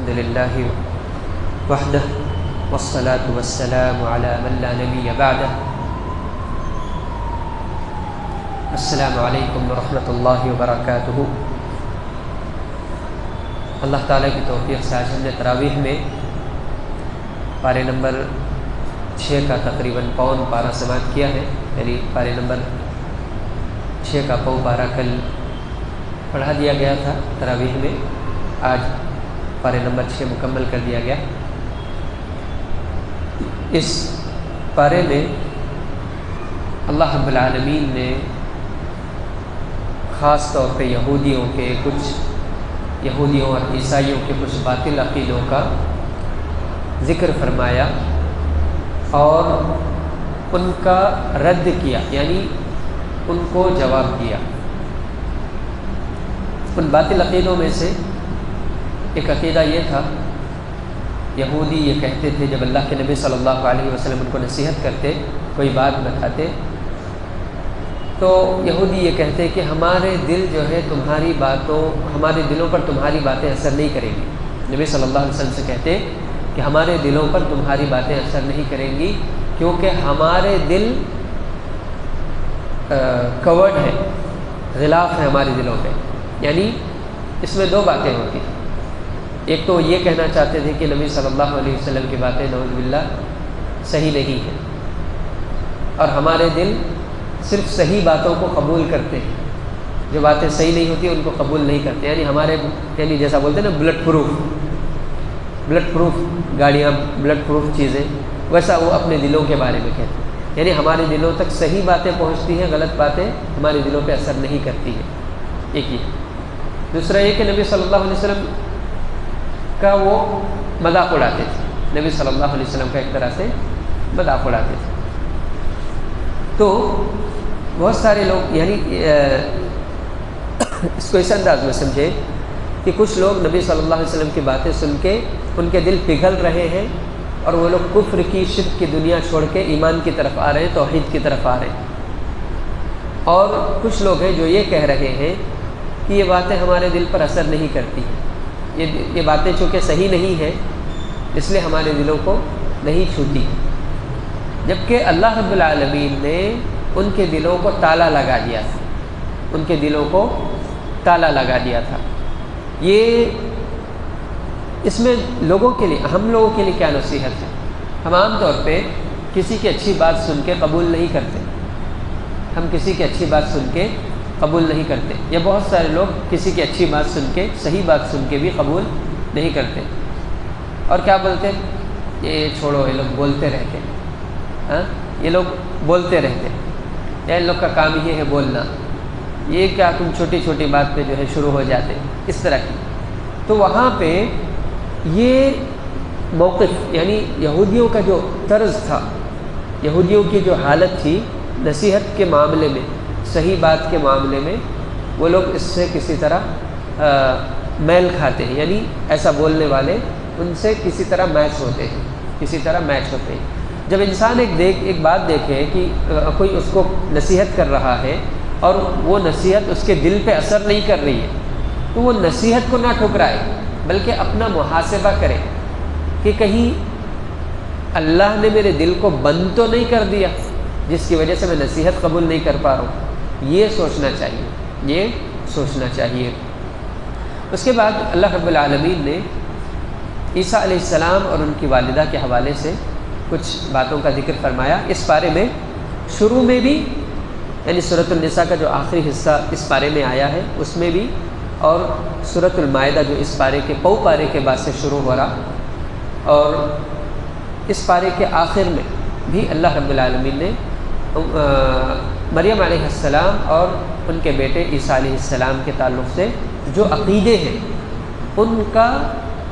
الحمد للہ وحدہ والصلاة والسلام علی من لا نبی بعدہ. السلام علیکم ورحمۃ اللہ وبرکاتہ. اللہ تعالیٰ کی توفیق سے آج ہم نے تراویح میں پارے نمبر 6 کا تقریباً پون پارہ سماعت کیا ہے. یعنی پارے نمبر 6 کا پون پارہ کل پڑھا دیا گیا تھا تراویح میں. آج پارے نمبر 6 مکمل کر دیا گیا. اس پارے میں اللہ رب العالمین نے خاص طور پہ یہودیوں اور عیسائیوں کے کچھ باطل عقیدوں کا ذکر فرمایا اور ان کا رد کیا، یعنی ان کو جواب دیا. ان باطل عقیدوں میں سے ایک عقیدہ یہ تھا، یہودی یہ کہتے تھے جب اللہ کے نبی صلی اللہ علیہ وسلم ان کو نصیحت کرتے، کوئی بات بتاتے، تو یہودی یہ کہتے کہ ہمارے دل جو ہے تمہاری باتوں، ہمارے دلوں پر تمہاری باتیں اثر نہیں کریں گی. نبی صلی اللہ علیہ وسلم سے کہتے کہ ہمارے دلوں پر تمہاری باتیں اثر نہیں کریں گی کیونکہ ہمارے دل کورڈ ہے، غلاف ہے ہمارے دلوں پہ. یعنی اس میں دو باتیں ہوتی ہیں. ایک تو یہ کہنا چاہتے تھے کہ نبی صلی اللہ علیہ وسلم کی باتیں نعوذ باللہ صحیح نہیں ہیں، اور ہمارے دل صرف صحیح باتوں کو قبول کرتے ہیں، جو باتیں صحیح نہیں ہوتی ان کو قبول نہیں کرتے. یعنی جیسا بولتے ہیں نا بلٹ پروف گاڑیاں، بلٹ پروف چیزیں، ویسا وہ اپنے دلوں کے بارے میں کہتے ہیں. یعنی ہمارے دلوں تک صحیح باتیں پہنچتی ہیں، غلط باتیں ہمارے دلوں پہ اثر نہیں کرتی ہیں. ایک یہ. دوسرا یہ کہ نبی صلی اللہ علیہ وسلم کا وہ مذاق اڑاتے تھے. نبی صلی اللہ علیہ وسلم کا ایک طرح سے مذاق اڑاتے تھے. تو بہت سارے لوگ یعنی اس کو اس انداز میں سمجھے کہ کچھ لوگ نبی صلی اللہ علیہ وسلم کی باتیں سن کے ان کے دل پگھل رہے ہیں اور وہ لوگ کفر کی، شرک کی دنیا چھوڑ کے ایمان کی طرف آ رہے ہیں، توحید کی طرف آ رہے ہیں. اور کچھ لوگ ہیں جو یہ کہہ رہے ہیں کہ یہ باتیں ہمارے دل پر اثر نہیں کرتی ہیں، یہ باتیں چونکہ صحیح نہیں ہیں اس لیے ہمارے دلوں کو نہیں چھوتی. جبکہ اللہ رب العالمین نے ان کے دلوں کو تالا لگا دیا تھا، ان کے دلوں کو تالا لگا دیا تھا. یہ اس میں لوگوں کے لیے، ہم لوگوں کے لیے کیا نصیحت ہے؟ ہم عام طور پہ کسی کی اچھی بات سن کے قبول نہیں کرتے. ہم کسی کی اچھی بات سن کے قبول نہیں کرتے، یا بہت سارے لوگ کسی کی اچھی بات سن کے، صحیح بات سن کے بھی قبول نہیں کرتے. اور کیا بولتے؟ یہ چھوڑو، یہ لوگ بولتے رہتے ہیں. یہ لوگ بولتے رہتے ہیں، ان لوگ کا کام یہ ہے بولنا. یہ کیا تم چھوٹی چھوٹی بات پہ جو ہے شروع ہو جاتے ہیں، اس طرح کی. تو وہاں پہ یہ موقف، یعنی یہودیوں کا جو طرز تھا، یہودیوں کی جو حالت تھی نصیحت کے معاملے میں، صحیح بات کے معاملے میں، وہ لوگ اس سے کسی طرح میل کھاتے ہیں. یعنی ایسا بولنے والے ان سے کسی طرح میچ ہوتے ہیں. جب انسان ایک بات دیکھے کہ کوئی اس کو نصیحت کر رہا ہے اور وہ نصیحت اس کے دل پہ اثر نہیں کر رہی ہے، تو وہ نصیحت کو نہ ٹھکرائے بلکہ اپنا محاسبہ کرے کہ کہیں اللہ نے میرے دل کو بند تو نہیں کر دیا جس کی وجہ سے میں نصیحت قبول نہیں کر پا رہا ہوں. یہ سوچنا چاہیے. اس کے بعد اللہ رب العالمین نے عیسیٰ علیہ السلام اور ان کی والدہ کے حوالے سے کچھ باتوں کا ذکر فرمایا. اس پارے میں شروع میں بھی، یعنی سورۃ النساء کا جو آخری حصہ اس پارے میں آیا ہے اس میں بھی، اور سورۃ المائدہ جو اس پارے کے پارے کے بعد سے شروع ہو رہا، اور اس پارے کے آخر میں بھی اللہ رب العالمین نے مریم علیہ السلام اور ان کے بیٹے عیسیٰ علیہ السلام کے تعلق سے جو عقیدے ہیں ان کا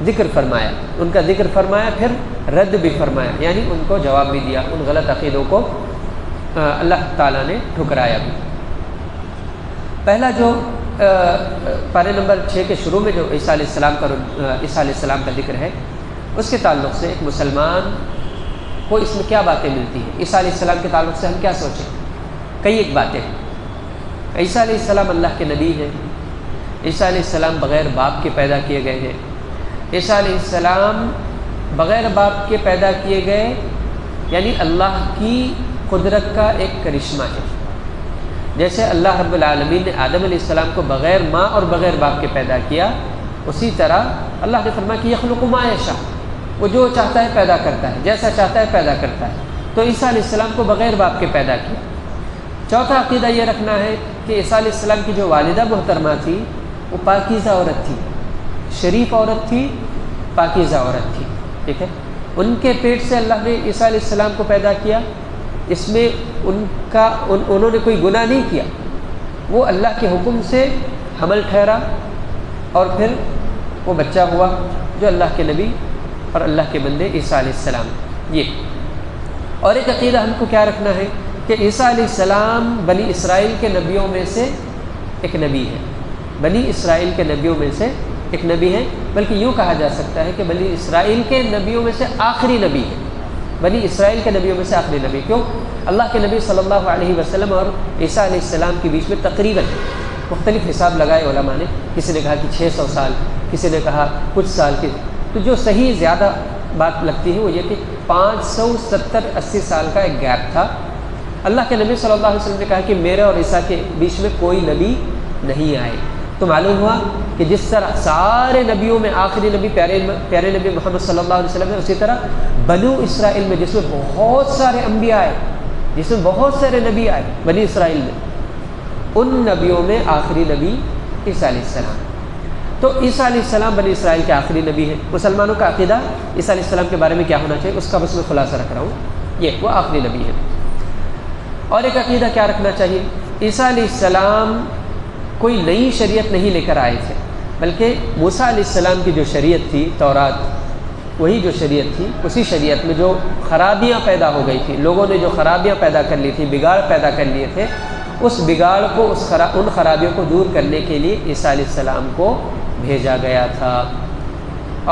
ذکر فرمایا، پھر رد بھی فرمایا، یعنی ان کو جواب بھی دیا. ان غلط عقیدوں کو اللہ تعالیٰ نے ٹھکرایا بھی. پہلا جو پارے نمبر 6 کے شروع میں جو عیسیٰ علیہ السلام کا ذکر ہے، اس کے تعلق سے ایک مسلمان کو اس میں کیا باتیں ملتی ہیں؟ عیسیٰ علیہ السلام کے تعلق سے ہم کیا سوچیں؟ کئی ایک باتیں ہیں. عیسیٰ علیہ السلام اللہ کے نبی ہیں. عیسیٰ علیہ السلام بغیر باپ کے پیدا کیے گئے ہیں. عیسیٰ علیہ السلام بغیر باپ کے پیدا کیے گئے، یعنی اللہ کی قدرت کا ایک کرشمہ ہے۔ جیسے اللہ رب العالمین نے آدم علیہ السلام کو بغیر ماں اور بغیر باپ کے پیدا کیا، اسی طرح اللہ نے فرمایا کہ یخلق ما یشاء، وہ جو چاہتا ہے پیدا کرتا ہے، جیسا چاہتا ہے پیدا کرتا ہے۔ تو عیسیٰ علیہ السلام کو بغیر باپ کے پیدا کیا۔ چوتھا عقیدہ یہ رکھنا ہے کہ عیسیٰ علیہ السلام کی جو والدہ محترمہ تھی وہ پاکیزہ عورت تھی، شریف عورت تھی، پاکیزہ عورت تھی، ٹھیک ہے۔ ان کے پیٹ سے اللہ نے عیسیٰ علیہ السلام کو پیدا کیا، اس میں انہوں نے کوئی گناہ نہیں کیا، وہ اللہ کے حکم سے حمل ٹھہرا اور پھر وہ بچہ ہوا جو اللہ کے نبی اور اللہ کے بندے عیسیٰ علیہ السلام۔ یہ اور ایک عقیدہ ہم کو کیا رکھنا ہے کہ عیسیٰ علیہ السلام بنی اسرائیل کے نبیوں میں سے ایک نبی ہے، بنی اسرائیل کے نبیوں میں سے ایک نبی ہے، بلکہ یوں کہا جا سکتا ہے کہ بنی اسرائیل کے نبیوں میں سے آخری نبی ہے، بنی اسرائیل کے نبیوں میں سے آخری نبی۔ کیوں؟ اللہ کے نبی صلی اللہ علیہ وسلم اور عیسیٰ علیہ السلام کے بیچ میں تقریباً مختلف حساب لگائے علماء نے، کسی نے کہا کہ 600 سال، کسی نے کہا کچھ سال کی، تو جو صحیح زیادہ بات لگتی ہے وہ یہ کہ 570-80 سال کا ایک گیپ تھا۔ اللہ کے نبی صلی اللہ علیہ وسلم نے کہا کہ میرے اور عیسیٰ کے بیچ میں کوئی نبی نہیں آئے، تو معلوم ہوا کہ جس طرح سارے نبیوں میں آخری نبی پیارے نبی محمد صلی اللہ علیہ وسلم ہے، اسی طرح بنو اسرائیل میں جس میں بہت سارے انبیاء آئے، جس میں بہت سارے نبی آئے بنی اسرائیل میں، ان نبیوں میں آخری نبی عیسیٰ علیہ السلام۔ تو عیسیٰ علیہ السلام بنی اسرائیل کے آخری نبی ہیں۔ مسلمانوں کا عقیدہ عیسیٰ علیہ السلام کے بارے میں کیا ہونا چاہیے اس کا بس میں خلاصہ رکھ رہا ہوں، یہ وہ آخری نبی ہے۔ اور ایک عقیدہ کیا رکھنا چاہیے، عیسیٰ علیہ السلام کوئی نئی شریعت نہیں لے کر آئے تھے، بلکہ موسیٰ علیہ السلام کی جو شریعت تھی تورات، وہی جو شریعت تھی، اسی شریعت میں جو خرابیاں پیدا ہو گئی تھی، لوگوں نے جو خرابیاں پیدا کر لی تھی، بگاڑ پیدا کر لیے تھے، اس بگاڑ کو ان خرابیوں کو دور کرنے کے لیے عیسیٰ علیہ السلام کو بھیجا گیا تھا،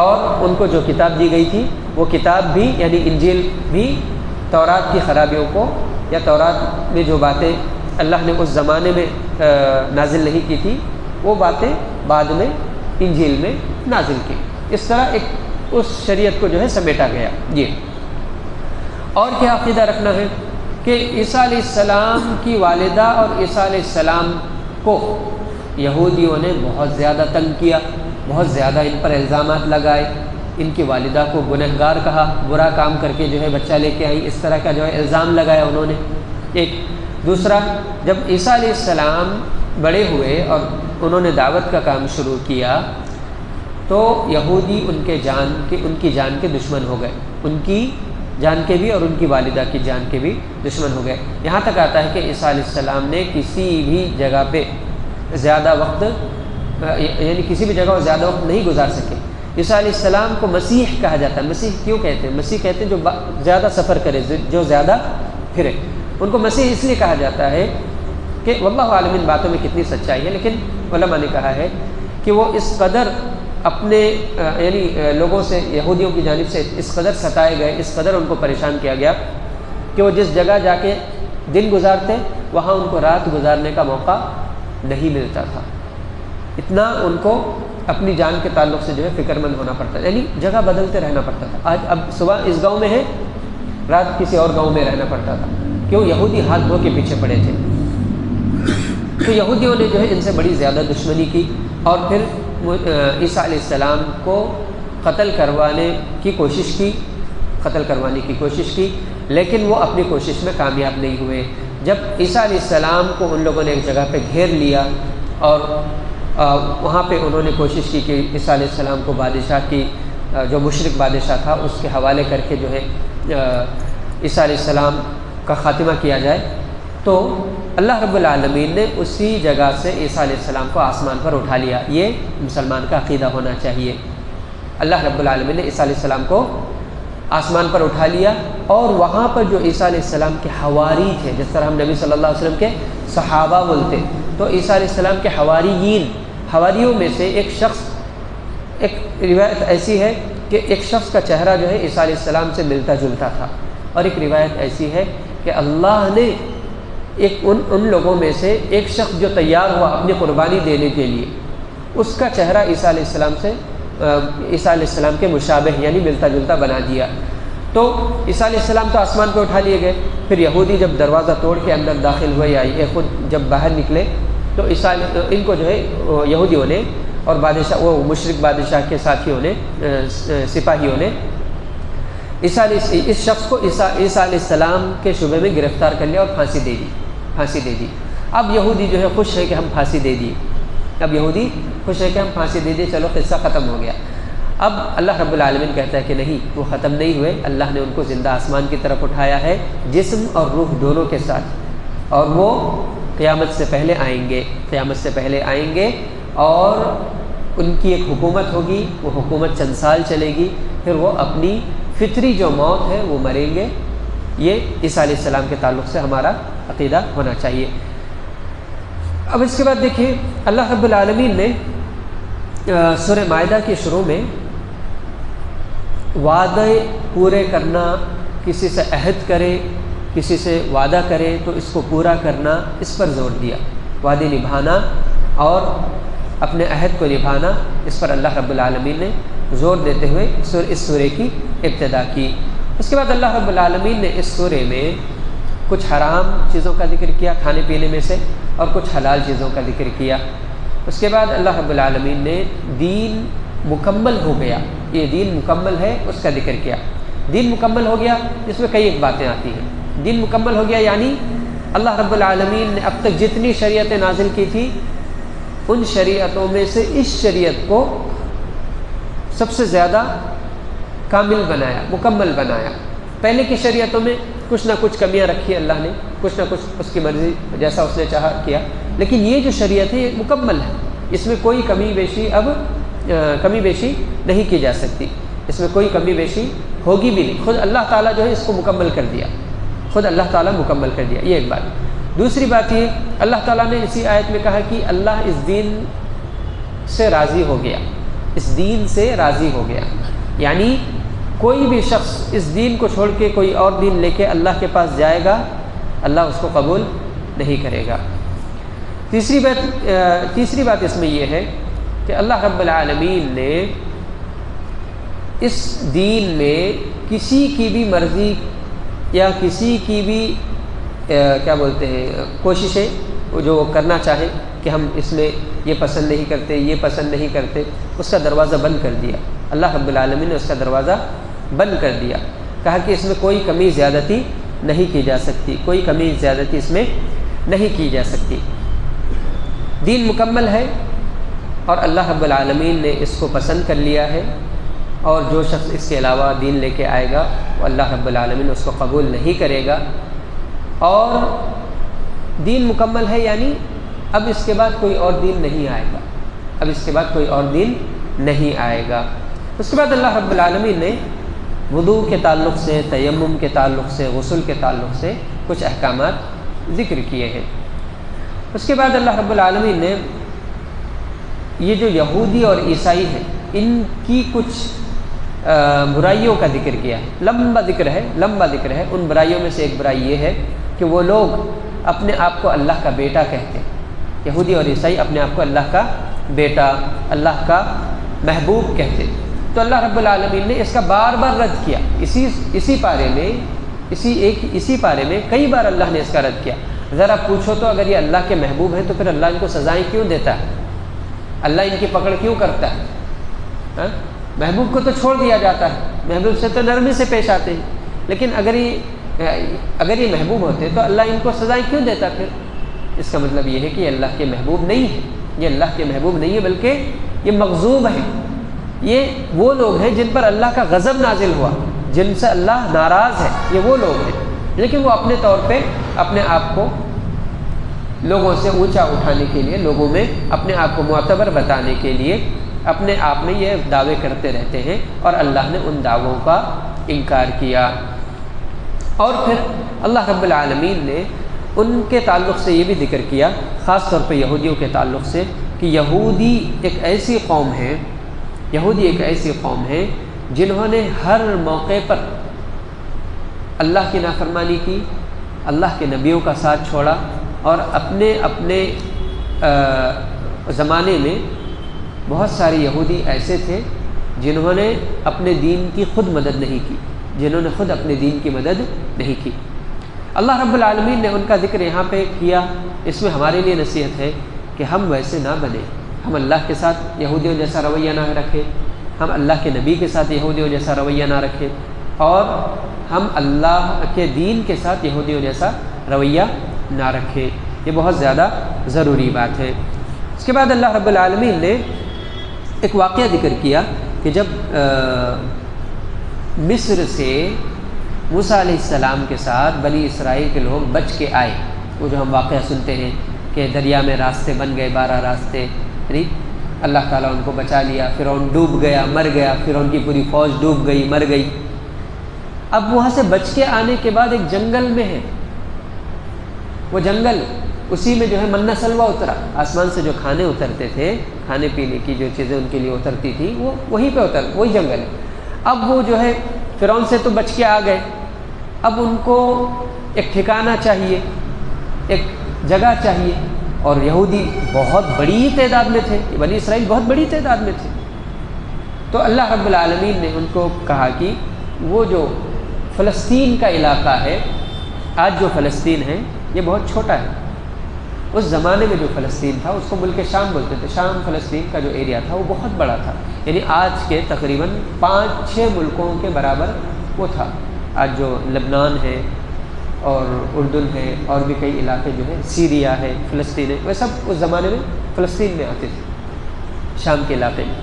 اور ان کو جو کتاب دی گئی تھی وہ کتاب بھی یعنی انجیل بھی تورات کی خرابیوں کو، یا تورات میں جو باتیں اللہ نے اس زمانے میں نازل نہیں کی تھی وہ باتیں بعد میں انجیل میں نازل کی، اس طرح ایک اس شریعت کو جو ہے سمیٹا گیا۔ یہ اور کیا عقیدہ رکھنا ہے کہ عیسیٰ علیہ السلام کی والدہ اور عیسیٰ علیہ السلام کو یہودیوں نے بہت زیادہ تنگ کیا، بہت زیادہ ان پر الزامات لگائے، ان کی والدہ کو گنہگار کہا، برا کام کر کے جو ہے بچہ لے کے آئی، اس طرح کا جو ہے الزام لگایا انہوں نے۔ ایک دوسرا، جب عیسیٰ علیہ السلام بڑے ہوئے اور انہوں نے دعوت کا کام شروع کیا تو یہودی ان کی جان کے دشمن ہو گئے، ان کی جان کے بھی اور ان کی والدہ کی جان کے بھی دشمن ہو گئے۔ یہاں تک آتا ہے کہ عیسیٰ علیہ السلام نے کسی بھی جگہ پہ زیادہ وقت یعنی کسی بھی جگہ زیادہ وقت نہیں گزار سکے۔ عیسیٰ علیہ السلام کو مسیح کہا جاتا ہے۔ مسیح کیوں کہتے ہیں؟ مسیح کہتے ہیں جو زیادہ سفر کرے، جو زیادہ پھرے، ان کو مسیح اس لیے کہا جاتا ہے کہ واللہ عالم ان باتوں میں کتنی سچائی ہے، لیکن علماء نے کہا ہے کہ وہ اس قدر اپنے یعنی لوگوں سے، یہودیوں کی جانب سے اس قدر ستائے گئے، اس قدر ان کو پریشان کیا گیا کہ وہ جس جگہ جا کے دن گزارتے وہاں ان کو رات گزارنے کا موقع نہیں ملتا تھا، اتنا ان کو اپنی جان کے تعلق سے جو ہے فکر مند ہونا پڑتا ہے، یعنی جگہ بدلتے رہنا پڑتا تھا۔ آج اب صبح اس گاؤں میں ہے، رات کسی اور گاؤں میں رہنا پڑتا تھا، کیوں؟ یہودی ہاتھ دھو کے پیچھے پڑے تھے۔ تو یہودیوں نے جو ہے ان سے بڑی زیادہ دشمنی کی اور پھر عیسیٰ علیہ السلام کو قتل کروانے کی کوشش کی، لیکن وہ اپنی کوشش میں کامیاب نہیں ہوئے۔ جب عیسیٰ علیہ السلام کو ان لوگوں نے ایک جگہ پہ گھیر لیا اور وہاں پہ انہوں نے کوشش کی کہ عیسیٰ علیہ السلام کو بادشاہ کی جو مشرک بادشاہ تھا اس کے حوالے کر کے جو ہے عیسیٰ علیہ السلام کا خاتمہ کیا جائے، تو اللہ رب العالمین نے اسی جگہ سے عیسیٰ علیہ السلام کو آسمان پر اٹھا لیا۔ یہ مسلمان کا عقیدہ ہونا چاہیے۔ اللہ رب العالمین نے عیسیٰ علیہ السلام کو آسمان پر اٹھا لیا، اور وہاں پر جو عیسیٰ علیہ السلام کے حواری تھے، جس طرح ہم نبی صلی اللہ علیہ وسلم کے صحابہ بولتے، تو عیسیٰ علیہ السلام کے حواریوں میں سے ایک روایت ایسی ہے کہ ایک شخص کا چہرہ جو ہے عیسیٰ علیہ السلام سے ملتا جلتا تھا، اور ایک روایت ایسی ہے کہ اللہ نے ان لوگوں میں سے ایک شخص جو تیار ہوا اپنی قربانی دینے کے لیے، اس کا چہرہ عیسیٰ علیہ السلام سے عیسیٰ علیہ السلام کے مشابہ یعنی ملتا جلتا بنا دیا۔ تو عیسیٰ علیہ السلام تو آسمان پہ اٹھا لیے گئے، پھر یہودی جب دروازہ توڑ کے اندر داخل ہوئے یا یہ خود جب باہر نکلے تو ان کو جو ہے یہودیوں نے اور بادشاہ وہ مشرک بادشاہ کے ساتھیوں نے سپاہیوں نے اس شخص کو عیسیٰ علیہ السلام کے شبے میں گرفتار کر لیا اور پھانسی دے دی۔ اب یہودی جو ہے خوش ہے کہ ہم پھانسی دے دیے، چلو قصہ ختم ہو گیا۔ اب اللہ رب العالمین کہتا ہے کہ نہیں، وہ ختم نہیں ہوئے، اللہ نے ان کو زندہ آسمان کی طرف اٹھایا ہے، جسم اور روح دونوں کے ساتھ، اور وہ قیامت سے پہلے آئیں گے اور ان کی ایک حکومت ہوگی، وہ حکومت چند سال چلے گی، پھر وہ اپنی فطری جو موت ہے وہ مریں گے۔ یہ عیسیٰ علیہ السلام کے تعلق سے ہمارا عقیدہ ہونا چاہیے۔ اب اس کے بعد دیکھیے اللہ رب العالمین نے سورہ مائدہ کے شروع میں وعدے پورے کرنا، کسی سے عہد کرے، کسی سے وعدہ کرے تو اس کو پورا کرنا، اس پر زور دیا۔ وعدے نبھانا اور اپنے عہد کو نبھانا، اس پر اللہ رب العالمین نے زور دیتے ہوئے اس سورے کی ابتدا کی۔ اس کے بعد اللہ رب العالمین نے اس سورے میں کچھ حرام چیزوں کا ذکر کیا کھانے پینے میں سے، اور کچھ حلال چیزوں کا ذکر کیا۔ اس کے بعد اللہ رب العالمین نے دین مکمل ہو گیا، یہ دین مکمل ہے اس کا ذکر کیا۔ دین مکمل ہو گیا، اس میں کئی ایک باتیں آتی ہیں۔ دین مکمل ہو گیا یعنی اللہ رب العالمین نے اب تک جتنی شریعتیں نازل کی تھی ان شریعتوں میں سے اس شریعت کو سب سے زیادہ کامل بنایا، مکمل بنایا۔ پہلے کی شریعتوں میں کچھ نہ کچھ کمیاں رکھی اللہ نے، کچھ نہ کچھ اس کی مرضی جیسا اس نے چاہا کیا، لیکن یہ جو شریعت ہے یہ مکمل ہے، اس میں کوئی کمی بیشی نہیں کی جا سکتی، اس میں کوئی کمی بیشی ہوگی بھی نہیں۔ خود اللہ تعالیٰ جو ہے اس کو مکمل کر دیا، یہ ایک بات۔ دوسری بات یہ اللہ تعالیٰ نے اسی آیت میں کہا کہ اللہ اس دین سے راضی ہو گیا، یعنی کوئی بھی شخص اس دین کو چھوڑ کے کوئی اور دین لے کے اللہ کے پاس جائے گا، اللہ اس کو قبول نہیں کرے گا۔ تیسری بات اس میں یہ ہے کہ اللہ رب العالمین نے اس دین میں کسی کی بھی مرضی یا کسی کی بھی کوششیں جو وہ کرنا چاہے کہ ہم اس میں یہ پسند نہیں کرتے، اس کا دروازہ بند کر دیا۔ اللہ رب العالمین نے اس کا دروازہ بند کر دیا، کہا کہ اس میں کوئی کمی زیادتی نہیں کی جا سکتی، اس میں نہیں کی جا سکتی۔ دین مکمل ہے اور اللہ رب العالمین نے اس کو پسند کر لیا ہے، اور جو شخص اس کے علاوہ دین لے کے آئے گا وہ اللہ رب العالمین اس کو قبول نہیں کرے گا۔ اور دین مکمل ہے یعنی اب اس کے بعد کوئی اور دین نہیں آئے گا۔ اس کے بعد اللہ رب العالمین نے وضو کے تعلق سے، تیمم کے تعلق سے، غسل کے تعلق سے کچھ احکامات ذکر کیے ہیں۔ اس کے بعد اللہ رب العالمین نے یہ جو یہودی اور عیسائی ہیں ان کی کچھ برائیوں کا ذکر کیا ہے، لمبا ذکر ہے۔ ان برائیوں میں سے ایک برائی یہ ہے کہ وہ لوگ اپنے آپ کو اللہ کا بیٹا کہتے ہیں، یہودی اور عیسائی اپنے آپ کو اللہ کا بیٹا، اللہ کا محبوب کہتے ہیں۔ تو اللہ رب العالمین نے اس کا بار بار رد کیا، اسی پارے میں کئی بار اللہ نے اس کا رد کیا۔ ذرا پوچھو تو اگر یہ اللہ کے محبوب ہیں تو پھر اللہ ان کو سزائیں کیوں دیتا ہے؟ اللہ ان کی پکڑ کیوں کرتا ہے؟ محبوب کو تو چھوڑ دیا جاتا ہے، محبوب سے تو نرمی سے پیش آتے ہیں، لیکن اگر یہ محبوب ہوتے تو اللہ ان کو سزائیں کیوں دیتا؟ پھر اس کا مطلب یہ ہے کہ یہ اللہ کے محبوب نہیں ہے، بلکہ یہ مغضوب ہیں۔ یہ وہ لوگ ہیں جن پر اللہ کا غضب نازل ہوا، جن سے اللہ ناراض ہے، یہ وہ لوگ ہیں، لیکن وہ اپنے طور پہ اپنے آپ کو لوگوں سے اونچا اٹھانے کے لیے، لوگوں میں اپنے آپ کو معتبر بتانے کے لیے اپنے آپ میں یہ دعوے کرتے رہتے ہیں، اور اللہ نے ان دعووں کا انکار کیا۔ اور پھر اللہ رب العالمین نے ان کے تعلق سے یہ بھی ذکر کیا، خاص طور پہ یہودیوں کے تعلق سے، کہ یہودی ایک ایسی قوم ہے جنہوں نے ہر موقع پر اللہ کی نافرمانی کی، اللہ کے نبیوں کا ساتھ چھوڑا، اور اپنے زمانے میں بہت سارے یہودی ایسے تھے جنہوں نے اپنے دین کی خود مدد نہیں کی، جنہوں نے خود اپنے دین کی مدد نہیں کی۔ اللہ رب العالمین نے ان کا ذکر یہاں پہ کیا۔ اس میں ہمارے لیے نصیحت ہے کہ ہم ویسے نہ بنیں، ہم اللہ کے ساتھ یہودیوں جیسا رویہ نہ رکھیں، ہم اللہ کے نبی کے ساتھ یہودیوں جیسا رویہ نہ رکھیں، اور ہم اللہ کے دین کے ساتھ یہودیوں جیسا رویہ نہ رکھیں۔ یہ بہت زیادہ ضروری بات ہے۔ اس کے بعد اللہ رب العالمین نے ایک واقعہ ذکر کیا کہ جب مصر سے موسیٰ علیہ السلام کے ساتھ بنی اسرائیل کے لوگ بچ کے آئے، وہ جو ہم واقعہ سنتے ہیں کہ دریا میں راستے بن گئے، 12 راستے، یعنی اللہ تعالیٰ ان کو بچا لیا، فرعون ڈوب گیا، مر گیا، فرعون کی پوری فوج ڈوب گئی، مر گئی۔ اب وہاں سے بچ کے آنے کے بعد ایک جنگل میں ہے، وہ جنگل، اسی میں جو ہے منہ سلوہ اترا، آسمان سے جو کھانے اترتے تھے، کھانے پینے کی جو چیزیں ان کے لیے اترتی تھی وہ وہیں پہ وہی جنگل ہے۔ اب وہ جو ہے فرعون سے تو بچ کے آ گئے، اب ان کو ایک ٹھکانہ چاہیے، ایک جگہ چاہیے، اور یہودی بہت بڑی تعداد میں تھے، بنی اسرائیل بہت بڑی تعداد میں تھے۔ تو اللہ رب العالمین نے ان کو کہا کہ وہ جو فلسطین کا علاقہ ہے، آج جو فلسطین ہے یہ بہت چھوٹا ہے، اس زمانے میں جو فلسطین تھا اس کو ملک شام بولتے تھے، شام فلسطین کا جو ایریا تھا وہ بہت بڑا تھا، یعنی آج کے تقریباً 5-6 ملکوں کے برابر وہ تھا۔ آج جو لبنان ہے اور اردن ہے اور بھی کئی علاقے جو ہیں، سیریا ہے، فلسطین ہے، وہ سب اس زمانے میں فلسطین میں آتے تھے، شام کے علاقے میں۔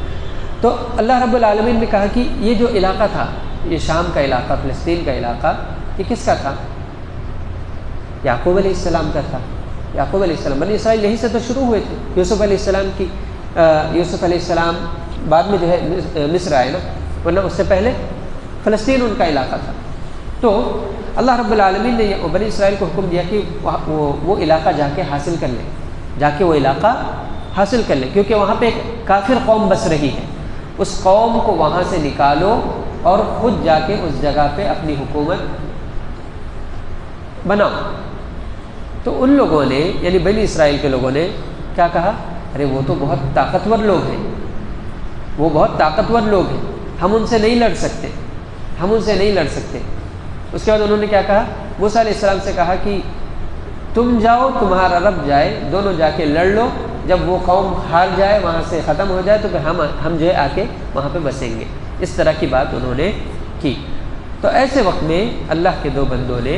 تو اللہ رب العالمین نے کہا کہ یہ جو علاقہ تھا، یہ شام کا علاقہ، فلسطین کا علاقہ، یہ کس کا تھا؟ یعقوب علیہ السلام کا تھا۔ یعقوب علیہ السلام، بنی اسرائیل یہیں سے تو شروع ہوئے تھے۔ یوسف علیہ السلام بعد میں جو ہے مصر آئے نا، ورنہ اس سے پہلے فلسطین ان کا علاقہ تھا۔ تو اللہ رب العالمین نے بنی اسرائیل کو حکم دیا کہ وہ علاقہ جا کے حاصل کر لیں، جا کے وہ علاقہ حاصل کر لیں، کیونکہ وہاں پہ ایک کافر قوم بس رہی ہے، اس قوم کو وہاں سے نکالو اور خود جا کے اس جگہ پہ اپنی حکومت بناؤ۔ تو ان لوگوں نے، یعنی بنی اسرائیل کے لوگوں نے کیا کہا؟ ارے وہ تو بہت طاقتور لوگ ہیں، وہ بہت طاقتور لوگ ہیں، ہم ان سے نہیں لڑ سکتے، ہم ان سے نہیں لڑ سکتے۔ اس کے بعد انہوں نے کیا کہا؟ موسیٰ علیہ السلام سے کہا کہ تم جاؤ، تمہارا رب جائے، دونوں جا کے لڑ لو، جب وہ قوم ہار جائے، وہاں سے ختم ہو جائے، تو پھر ہم جو ہے آ کے وہاں پہ بسیں گے۔ اس طرح کی بات انہوں نے کی۔ تو ایسے وقت میں اللہ کے 2 بندوں نے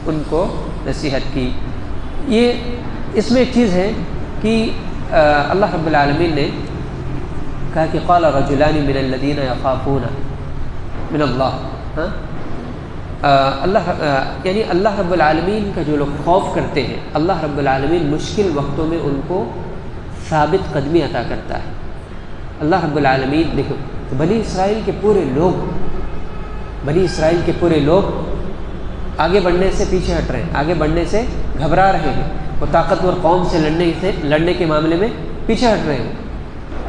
ان کو نصیحت کی۔ اس میں ایک چیز ہے کہ اللہ رب العالمین نے کہا کہ قال رجلان من الذین یخافون من اللہ، یعنی اللہ رب العالمین کا جو لوگ خوف کرتے ہیں، اللہ رب العالمین مشکل وقتوں میں ان کو ثابت قدمی عطا کرتا ہے۔ اللہ رب العالمین، دیکھو بنی اسرائیل کے پورے لوگ آگے بڑھنے سے پیچھے ہٹ رہے ہیں، آگے بڑھنے سے گھبرا رہے ہیں، وہ طاقتور قوم سے لڑنے کے معاملے میں پیچھے ہٹ رہے ہیں۔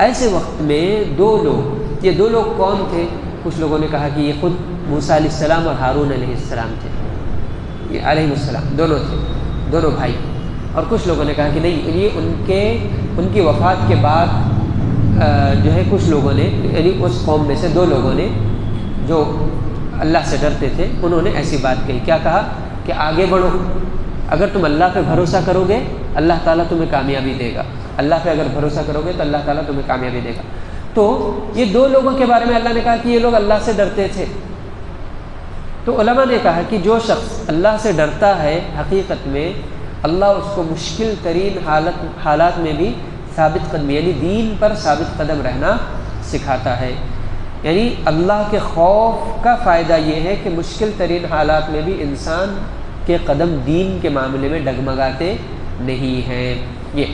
ایسے وقت میں یہ دو لوگ کون تھے؟ کچھ لوگوں نے کہا کہ یہ خود موسیٰ علیہ السلام اور ہارون علیہ السلام تھے، یہ علیہ السلام دونوں تھے، دونوں بھائی۔ اور کچھ لوگوں نے کہا کہ نہیں، یہ ان کی وفات کے بعد جو ہے کچھ لوگوں نے، یعنی اس قوم میں سے 2 لوگوں نے جو اللہ سے ڈرتے تھے، انہوں نے ایسی بات کہی۔ کیا کہا؟ کہ آگے بڑھو، اگر تم اللہ پہ بھروسہ کرو گے اللہ تعالیٰ تمہیں کامیابی دے گا، اللہ پہ اگر بھروسہ کرو گے تو اللہ تعالیٰ تمہیں کامیابی دے گا۔ تو یہ 2 لوگوں کے بارے میں اللہ نے کہا کہ یہ لوگ اللہ سے ڈرتے تھے۔ تو علماء نے کہا کہ جو شخص اللہ سے ڈرتا ہے، حقیقت میں اللہ اس کو مشکل ترین حالات میں بھی ثابت قدمی، یعنی دین پر ثابت قدم رہنا سکھاتا ہے۔ یعنی اللہ کے خوف کا فائدہ یہ ہے کہ مشکل ترین حالات میں بھی انسان کے قدم دین کے معاملے میں ڈگمگاتے نہیں ہیں۔ یہ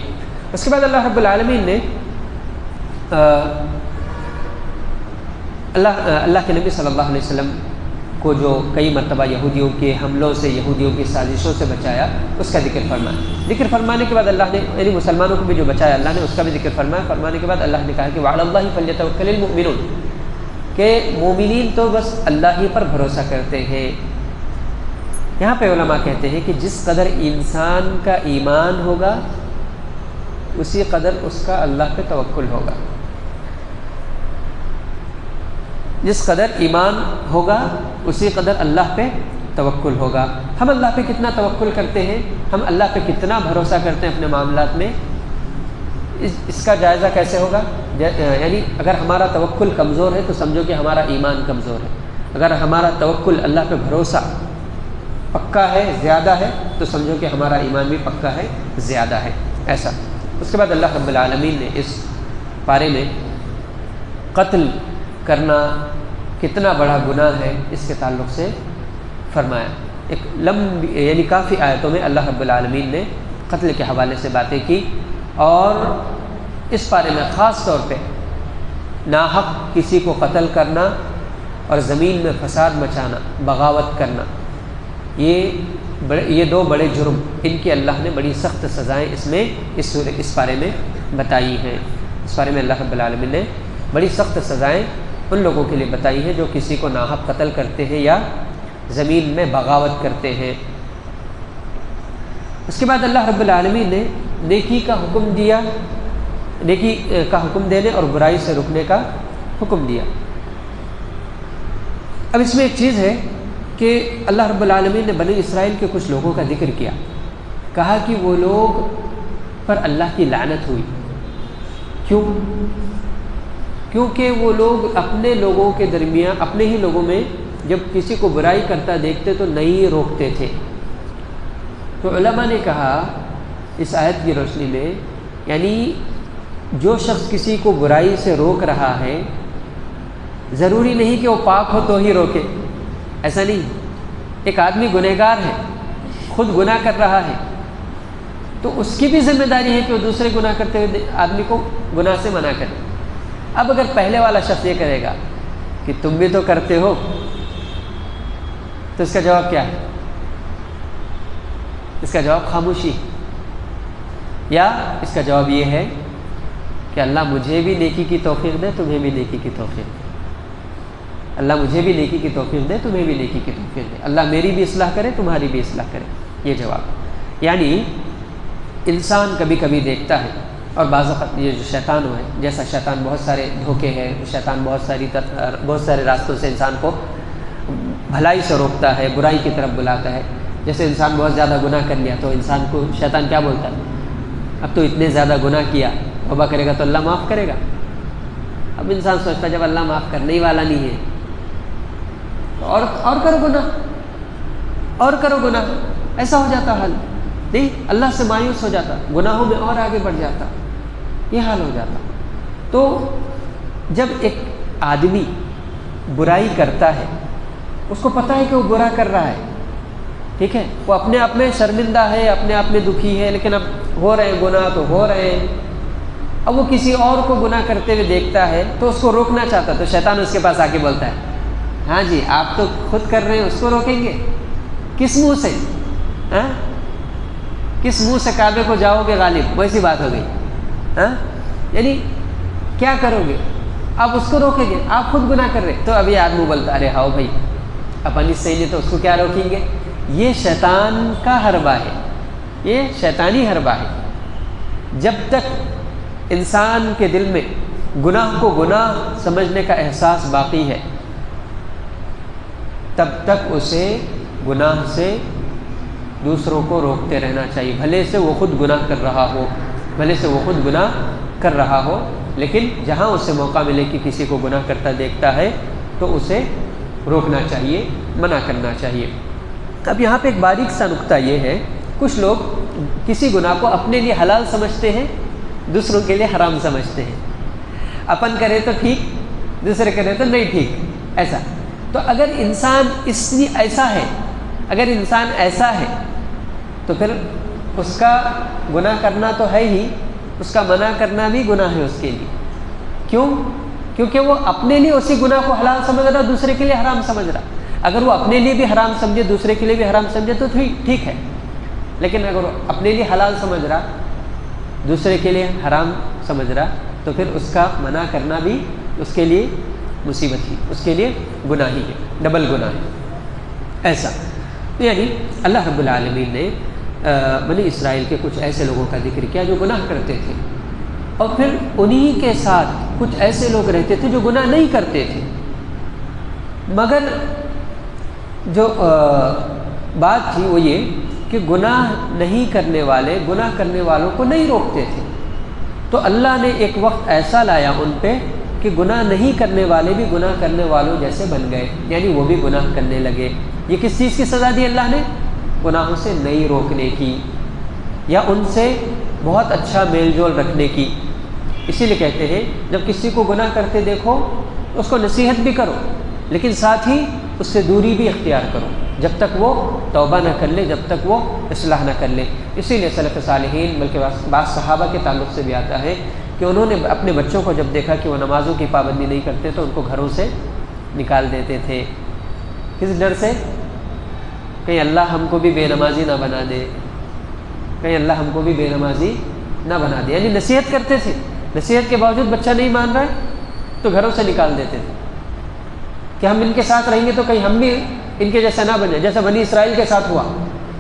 اس کے بعد اللہ رب العالمین نے اللہ کے نبی صلی اللہ علیہ وسلم کو جو کئی مرتبہ یہودیوں کے حملوں سے، یہودیوں کی سازشوں سے بچایا، اس کا ذکر فرمایا۔ ذکر فرمانے کے بعد اللہ نے، یعنی مسلمانوں کو بھی جو بچایا اللہ نے، اس کا بھی ذکر فرمایا۔ فرمانے کے بعد اللہ نے کہا کہ وعلی اللہ فلیتوکل المؤمنون، کہ مومنین تو بس اللہ ہی پر بھروسہ کرتے ہیں۔ یہاں پہ علماء کہتے ہیں کہ جس قدر انسان کا ایمان ہوگا اسی قدر اس کا اللہ پہ توکل ہوگا۔ جس قدر ایمان ہوگا اسی قدر اللہ پہ توکل ہوگا۔ ہم اللہ پہ کتنا توکل کرتے ہیں، ہم اللہ پہ کتنا بھروسہ کرتے ہیں اپنے معاملات میں، اس کا جائزہ کیسے ہوگا؟ یعنی اگر ہمارا توکل کمزور ہے تو سمجھو کہ ہمارا ایمان کمزور ہے، اگر ہمارا توکل اللہ پہ بھروسہ پکا ہے، زیادہ ہے، تو سمجھو کہ ہمارا ایمان بھی پکا ہے، زیادہ ہے، ایسا۔ اس کے بعد اللہ رب العالمین نے اس پارے میں قتل کرنا کتنا بڑا گناہ ہے اس کے تعلق سے فرمایا۔ ایک لمبی یعنی کافی آیتوں میں اللہ رب العالمین نے قتل کے حوالے سے باتیں کی، اور اس بارے میں خاص طور پہ ناحق کسی کو قتل کرنا اور زمین میں فساد مچانا، بغاوت کرنا، یہ دو بڑے جرم، ان کی اللہ نے بڑی سخت سزائیں اس بارے میں بتائی ہیں۔ اس بارے میں اللہ رب العالمین نے بڑی سخت سزائیں ان لوگوں کے لیے بتائی ہیں جو کسی کو ناحق قتل کرتے ہیں یا زمین میں بغاوت کرتے ہیں۔ اس کے بعد اللہ رب العالمین نے نیکی کا حکم دیا، نیکی کا حکم دینے اور برائی سے رکنے کا حکم دیا۔ اب اس میں ایک چیز ہے کہ اللہ رب العالمین نے بنی اسرائیل کے کچھ لوگوں کا ذکر کیا، کہا کہ وہ لوگ پر اللہ کی لعنت ہوئی۔ کیوں؟ کیونکہ وہ لوگ اپنے لوگوں کے درمیان، اپنے ہی لوگوں میں جب کسی کو برائی کرتا دیکھتے تو نہیں روکتے تھے۔ تو علماء نے کہا اس آیت کی روشنی میں، یعنی جو شخص کسی کو برائی سے روک رہا ہے، ضروری نہیں کہ وہ پاک ہو تو ہی روکے، ایسا نہیں۔ ایک آدمی گنہگار ہے، خود گناہ کر رہا ہے، تو اس کی بھی ذمہ داری ہے کہ وہ دوسرے گناہ کرتے ہوئے آدمی کو گناہ سے منع کرے۔ اب اگر پہلے والا شخص یہ کرے گا کہ تم بھی تو کرتے ہو، تو اس کا جواب کیا ہے؟ اس کا جواب خاموشی، یا اس کا جواب یہ ہے کہ اللہ مجھے بھی نیکی کی توفیق دے، تمہیں بھی نیکی کی توفیق دے، اللہ مجھے بھی نیکی کی توفیق دے، تمہیں بھی نیکی کی توفیق دے، اللہ میری بھی اصلاح کرے، تمہاری بھی اصلاح کرے، یہ جواب۔ یعنی انسان کبھی کبھی دیکھتا ہے، اور بعض وقت یہ جو شیطان ہے، جیسا شیطان بہت سارے دھوکے ہیں، شیطان بہت سارے راستوں سے انسان کو بھلائی سے روکتا ہے، برائی کی طرف بلاتا ہے۔ جیسے انسان بہت زیادہ گناہ کر لیا تو انسان کو شیطان کیا بولتا ہے؟ اب تو اتنے زیادہ گناہ کیا، توبہ کرے گا تو اللہ معاف کرے گا۔ اب انسان سوچتا ہے جب اللہ معاف کرنے ہی والا نہیں ہے تو اور کرو گناہ، اور کرو گناہ، ایسا ہو جاتا حال نہیں، اللہ سے مایوس ہو جاتا، گناہوں میں اور آگے بڑھ جاتا، یہ حال ہو جاتا۔ تو جب ایک آدمی برائی کرتا ہے، اس کو پتہ ہے کہ وہ برا کر رہا ہے، ٹھیک ہے، وہ اپنے آپ میں شرمندہ ہے، اپنے آپ میں دکھی ہے، لیکن اب ہو رہے ہیں گناہ تو ہو رہے ہیں، اب وہ کسی اور کو گناہ کرتے ہوئے دیکھتا ہے تو اس کو روکنا چاہتا، تو شیطان اس کے پاس آ کے بولتا ہے ہاں جی آپ تو خود کر رہے ہیں، اس کو روکیں گے کس منہ سے؟ کس منہ سے کعبے کو جاؤ گے غالب؟ ویسی بات ہو گئی۔ یعنی کیا کرو گے؟ آپ اس کو روکیں گے، آپ خود گناہ کر رہے، تو ابھی آدمی بولتا ارے ہاؤ بھائی اپنی صحیح نہیں تو اس کو کیا روکیں گے؟ یہ شیطان کا حربہ ہے، یہ شیطانی حربہ ہے۔ جب تک انسان کے دل میں گناہ کو گناہ سمجھنے کا احساس باقی ہے، تب تک اسے گناہ سے دوسروں کو روکتے رہنا چاہیے، بھلے سے وہ خود گناہ کر رہا ہو، بھلے سے وہ خود گناہ کر رہا ہو، لیکن جہاں اسے موقع ملے کہ کسی کو گناہ کرتا دیکھتا ہے تو اسے روکنا چاہیے، منع کرنا چاہیے۔ اب یہاں پہ ایک باریک سا نقطہ یہ ہے، کچھ لوگ کسی گناہ کو اپنے لیے حلال سمجھتے ہیں، دوسروں کے لیے حرام سمجھتے ہیں، اپن کرے تو ٹھیک، دوسرے کرے تو نہیں ٹھیک، ایسا۔ تو اگر انسان اگر انسان ایسا ہے تو پھر اس کا گناہ کرنا تو ہے ہی، اس کا منع کرنا بھی گناہ ہے اس کے لیے۔ کیوں؟ کیونکہ وہ اپنے لیے اسی گناہ کو حلال سمجھ رہا، دوسرے کے لیے حرام سمجھ رہا۔ اگر وہ اپنے لیے بھی حرام سمجھے، دوسرے کے لیے بھی حرام سمجھے تو ٹھیک ہے، لیکن اگر وہ اپنے لیے حلال سمجھ رہا، دوسرے کے لیے حرام سمجھ رہا، تو پھر اس کا منع کرنا بھی اس کے لیے مصیبت ہی، اس کے لیے گناہ ہی ہے، ڈبل گناہ ہے، ایسا۔ یعنی اللہ رب العالمین نے بنی اسرائیل کے کچھ ایسے لوگوں کا ذکر کیا جو گناہ کرتے تھے، اور پھر انہی کے ساتھ کچھ ایسے لوگ رہتے تھے جو گناہ نہیں کرتے تھے، مگر جو بات تھی وہ یہ کہ گناہ نہیں کرنے والے گناہ کرنے والوں کو نہیں روکتے تھے، تو اللہ نے ایک وقت ایسا لایا ان پہ کہ گناہ نہیں کرنے والے بھی گناہ کرنے والوں جیسے بن گئے، یعنی وہ بھی گناہ کرنے لگے۔ یہ کس چیز کی سزا دی اللہ نے؟ گناہوں سے نہیں روکنے کی، یا ان سے بہت اچھا میل جول رکھنے کی۔ اسی لیے کہتے ہیں جب کسی کو گناہ کرتے دیکھو تو اس کو نصیحت بھی کرو، لیکن ساتھ ہی اس سے دوری بھی اختیار کرو جب تک وہ توبہ نہ کر لے، جب تک وہ اصلاح نہ کر لے۔ اسی لیے سلف صالحین بلکہ بعض صحابہ کے تعلق سے بھی آتا ہے کہ انہوں نے اپنے بچوں کو جب دیکھا کہ وہ نمازوں کی پابندی نہیں کرتے تو ان کو گھروں سے نکال دیتے تھے۔ کس ڈر سے؟ کہیں اللہ ہم کو بھی بے نمازی نہ بنا دے، کہیں اللہ ہم کو بھی بے نمازی نہ بنا دے، یعنی نصیحت کرتے تھے، نصیحت کے باوجود بچہ نہیں مان رہا ہے تو گھروں سے نکال دیتے تھے کہ ہم ان کے ساتھ رہیں گے تو کہیں ہم بھی ان کے جیسا نہ بن جائے، جیسا بنی اسرائیل کے ساتھ ہوا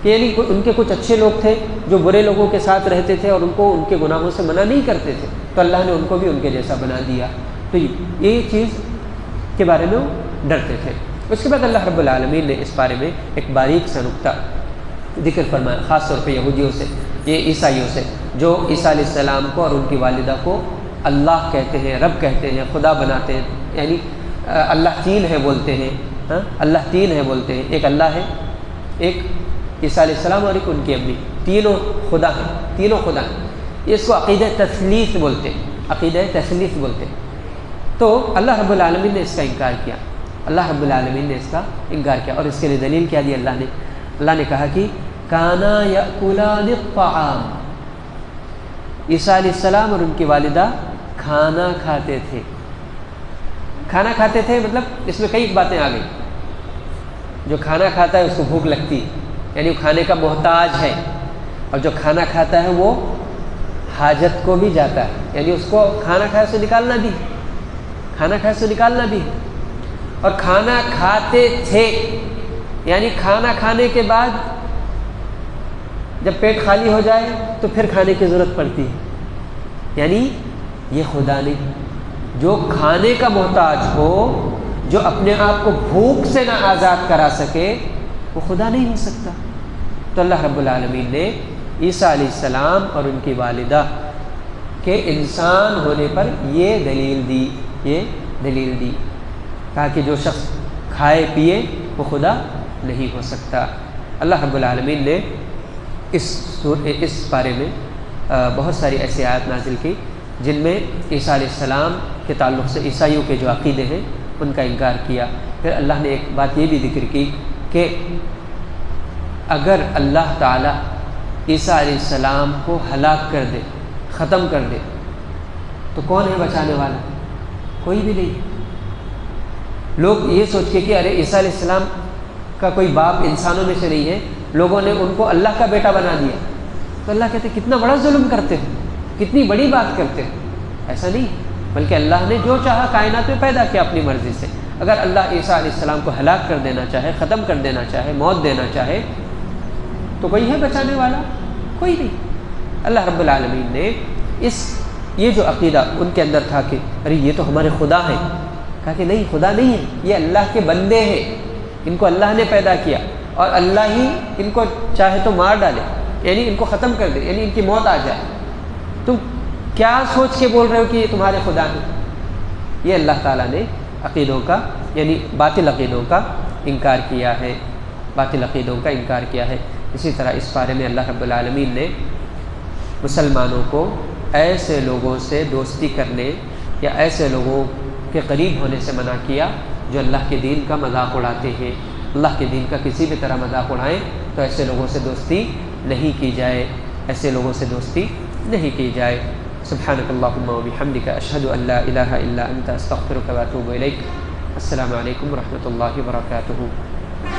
کہ یعنی ان کے کچھ اچھے لوگ تھے جو برے لوگوں کے ساتھ رہتے تھے اور ان کو ان کے گناہوں سے منع نہیں کرتے تھے، تو اللہ نے ان کو بھی ان کے جیسا بنا دیا۔ تو یہ چیز کے بارے میں وہ ڈرتے تھے۔ اس کے بعد اللہ رب العالمین نے اس بارے میں ایک باریک سا نکتہ ذکر فرمایا، خاص طور پہ یہودیوں سے، یہ عیسائیوں سے، جو عیسیٰ علیہ السلام کو اور ان کی والدہ کو اللہ کہتے ہیں، رب کہتے ہیں، خدا بناتے ہیں، یعنی اللہ تین ہے بولتے ہیں، اللہ تین ہے بولتے ہیں، ایک اللہ ہے، ایک عیسیٰ علیہ السلام اور ایک ان کی امی، تینوں خدا ہیں، تینوں خدا ہیں۔ اس کو عقیدہ تثلیث بولتے ہیں، عقیدہ تثلیث بولتے ہیں۔ تو اللہ رب العالمین نے اس کا انکار کیا، اللہ رب العالمین نے اس کا انکار کیا، اور اس کے لیے دلیل کیا دی اللہ نے کہا کہ کانا یأکلان الطعام، عیسیٰ علیہ السلام اور ان کی والدہ کھانا کھاتے تھے۔ کھانا کھاتے تھے مطلب اس میں کئی باتیں آ گئی۔ جو کھانا کھاتا ہے اس کو بھوک لگتی ہے، یعنی وہ کھانے کا محتاج ہے، اور جو کھانا کھاتا ہے وہ حاجت کو بھی جاتا ہے، یعنی اس کو کھانا کھائے سے نکالنا بھی، کھانا کھائے سے نکالنا بھی، اور کھانا کھاتے تھے یعنی کھانا کھانے کے بعد جب پیٹ خالی ہو جائے تو پھر کھانے کی ضرورت پڑتی ہے، یعنی یہ خدا نہیں، جو کھانے کا محتاج ہو، جو اپنے آپ کو بھوک سے نہ آزاد کرا سکے، وہ خدا نہیں ہو سکتا۔ تو اللہ رب العالمین نے عیسیٰ علیہ السلام اور ان کی والدہ کے انسان ہونے پر یہ دلیل دی، کہا کہ جو شخص کھائے پیے وہ خدا نہیں ہو سکتا۔ اللہ رب العالمین نے اس بارے میں بہت ساری ایسی آیات نازل کی جن میں عیسیٰ علیہ السلام کے تعلق سے عیسائیوں کے جو عقیدے ہیں ان کا انکار کیا۔ پھر اللہ نے ایک بات یہ بھی ذکر کی کہ اگر اللہ تعالیٰ عیسیٰ علیہ السلام کو ہلاک کر دے، ختم کر دے، تو کون ہے بچانے والا؟ کوئی بھی نہیں۔ لوگ یہ سوچ کے کہ ارے عیسیٰ علیہ السلام کا کوئی باپ انسانوں میں سے نہیں ہے، لوگوں نے ان کو اللہ کا بیٹا بنا دیا، تو اللہ کہتے ہیں کتنا بڑا ظلم کرتے ہیں، کتنی بڑی بات کرتے ہیں۔ ایسا نہیں، بلکہ اللہ نے جو چاہا کائنات میں پیدا کیا اپنی مرضی سے۔ اگر اللہ عیسیٰ علیہ السلام کو ہلاک کر دینا چاہے، ختم کر دینا چاہے، موت دینا چاہے، تو کوئی ہے بچانے والا؟ کوئی نہیں۔ اللہ رب العالمین نے یہ جو عقیدہ ان کے اندر تھا کہ ارے یہ تو ہمارے خدا ہیں، کہا کہ نہیں، خدا نہیں ہے، یہ اللہ کے بندے ہیں، ان کو اللہ نے پیدا کیا، اور اللہ ہی ان کو چاہے تو مار ڈالے، یعنی ان کو ختم کر دے، یعنی ان کی موت آ جائے۔ تم کیا سوچ کے بول رہے ہو کہ یہ تمہارے خدا ہیں؟ یہ اللہ تعالیٰ نے عقیدوں کا، یعنی باطل عقیدوں کا انکار کیا ہے، باطل عقیدوں کا انکار کیا ہے۔ اسی طرح اس بارے میں اللہ رب العالمین نے مسلمانوں کو ایسے لوگوں سے دوستی کرنے یا ایسے لوگوں کے قریب ہونے سے منع کیا جو اللہ کے دین کا مذاق اڑاتے ہیں۔ اللہ کے دین کا کسی بھی طرح مذاق اڑائیں تو ایسے لوگوں سے دوستی نہیں کی جائے، ایسے لوگوں سے دوستی نہیں کی جائے۔ سبحانک اللہم و بحمدک، اشہد ان لا الہ الا انت، استغفرک و اتوب الیک۔ السلام علیکم ورحمۃ اللہ وبرکاتہ۔